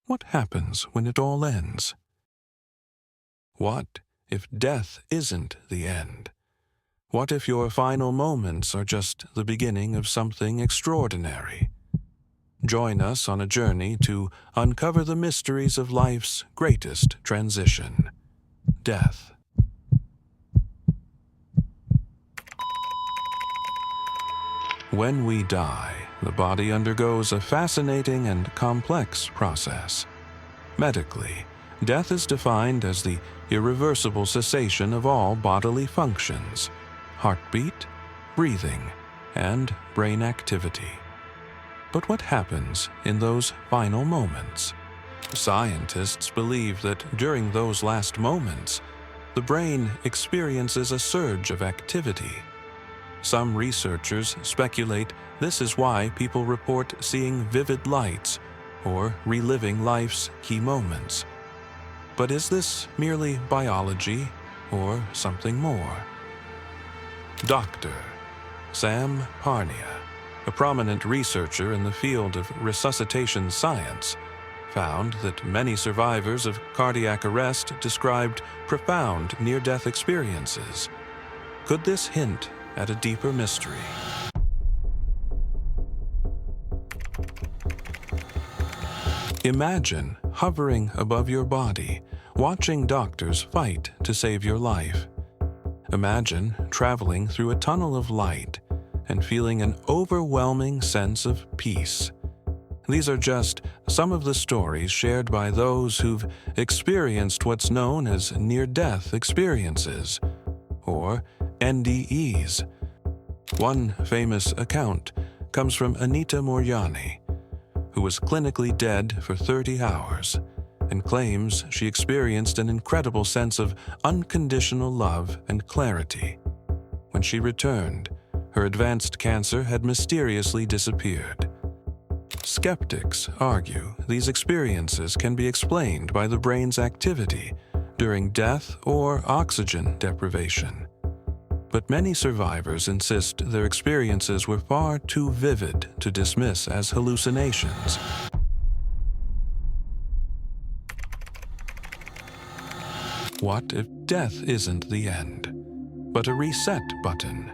what happens when it all ends? What if death isn't the end? What if your final moments are just the beginning of something extraordinary? Join us on a journey to uncover the mysteries of life's greatest transition, death. When we die, the body undergoes a fascinating and complex process. Medically, death is defined as the irreversible cessation of all bodily functions, heartbeat, breathing, and brain activity. But what happens in those final moments? Scientists believe that during those last moments, the brain experiences a surge of activity. Some researchers speculate this is why people report seeing vivid lights or reliving life's key moments. But is this merely biology or something more? Dr. Sam Parnia, a prominent researcher in the field of resuscitation science, found that many survivors of cardiac arrest described profound near-death experiences. Could this hint at a deeper mystery? Imagine hovering above your body, watching doctors fight to save your life. Imagine traveling through a tunnel of light and feeling an overwhelming sense of peace. These are just some of the stories shared by those who've experienced what's known as near-death experiences, or NDEs. One famous account comes from Anita Moorjani, who was clinically dead for 30 hours and claims she experienced an incredible sense of unconditional love and clarity. When she returned, her advanced cancer had mysteriously disappeared. Skeptics argue these experiences can be explained by the brain's activity during death or oxygen deprivation. But many survivors insist their experiences were far too vivid to dismiss as hallucinations. What if death isn't the end, but a reset button?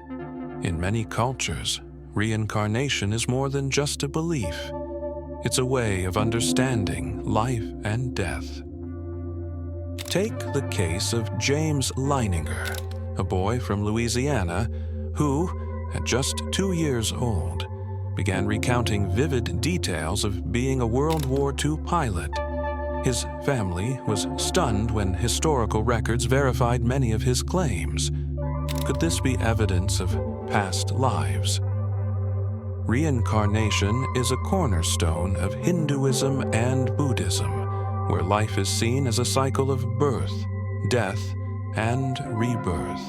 In many cultures, reincarnation is more than just a belief. It's a way of understanding life and death. Take the case of James Leininger, a boy from Louisiana who, at just 2 years old, began recounting vivid details of being a World War II pilot. His family was stunned when historical records verified many of his claims. Could this be evidence of past lives? Reincarnation is a cornerstone of Hinduism and Buddhism, where life is seen as a cycle of birth, death, and rebirth.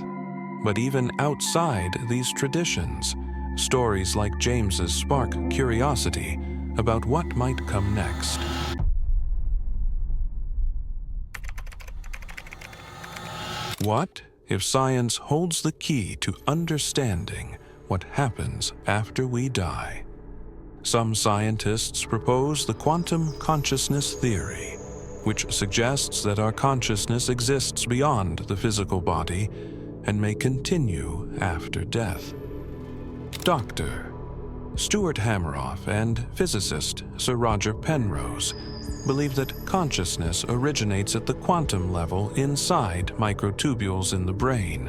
But even outside these traditions, stories like James's spark curiosity about what might come next. What if science holds the key to understanding what happens after we die? Some scientists propose the quantum consciousness theory, which suggests that our consciousness exists beyond the physical body and may continue after death. Dr. Stuart Hameroff and physicist Sir Roger Penrose believe that consciousness originates at the quantum level inside microtubules in the brain.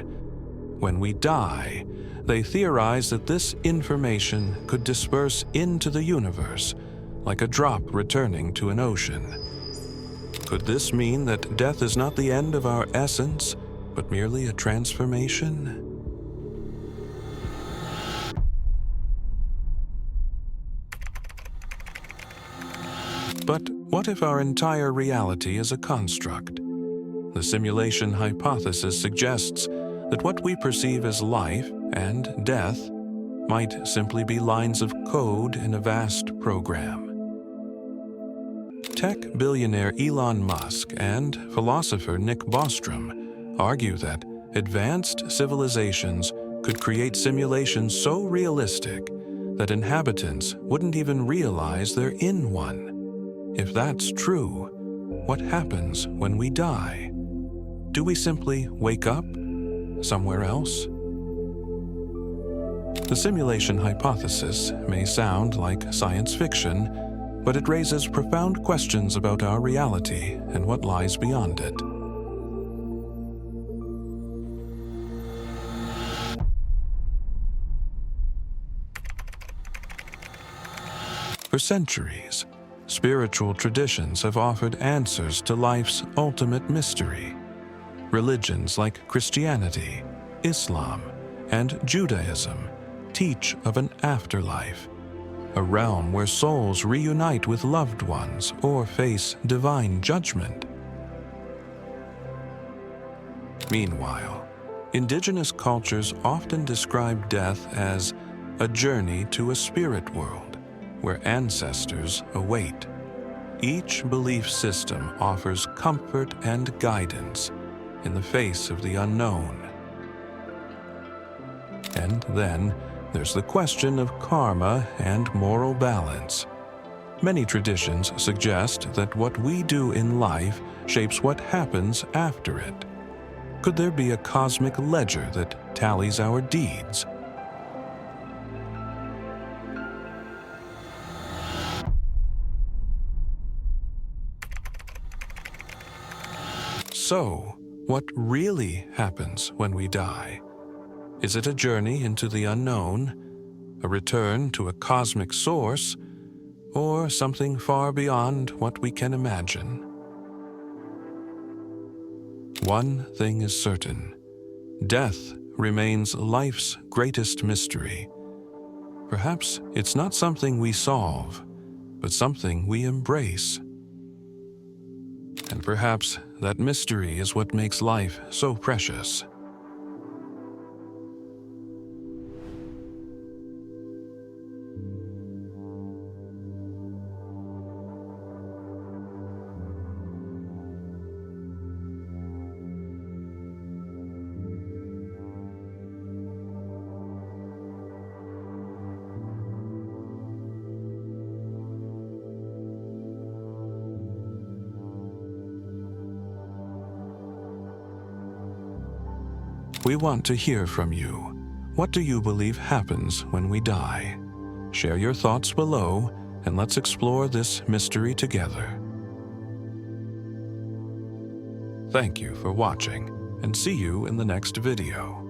When we die, they theorize that this information could disperse into the universe, like a drop returning to an ocean. Could this mean that death is not the end of our essence, but merely a transformation? But what if our entire reality is a construct? The simulation hypothesis suggests that what we perceive as life and death might simply be lines of code in a vast program. Tech billionaire Elon Musk and philosopher Nick Bostrom argue that advanced civilizations could create simulations so realistic that inhabitants wouldn't even realize they're in one. If that's true, what happens when we die? Do we simply wake up somewhere else? The simulation hypothesis may sound like science fiction, but it raises profound questions about our reality and what lies beyond it. For centuries, spiritual traditions have offered answers to life's ultimate mystery. Religions like Christianity, Islam, and Judaism teach of an afterlife, a realm where souls reunite with loved ones or face divine judgment. Meanwhile, indigenous cultures often describe death as a journey to a spirit world where ancestors await. Each belief system offers comfort and guidance in the face of the unknown. And then there's the question of karma and moral balance. Many traditions suggest that what we do in life shapes what happens after it. Could there be a cosmic ledger that tallies our deeds? So, what really happens when we die? Is it a journey into the unknown, a return to a cosmic source, or something far beyond what we can imagine? One thing is certain: death remains life's greatest mystery. Perhaps it's not something we solve, but something we embrace. And perhaps that mystery is what makes life so precious. We want to hear from you. What do you believe happens when we die? Share your thoughts below, and let's explore this mystery together. Thank you for watching, and see you in the next video.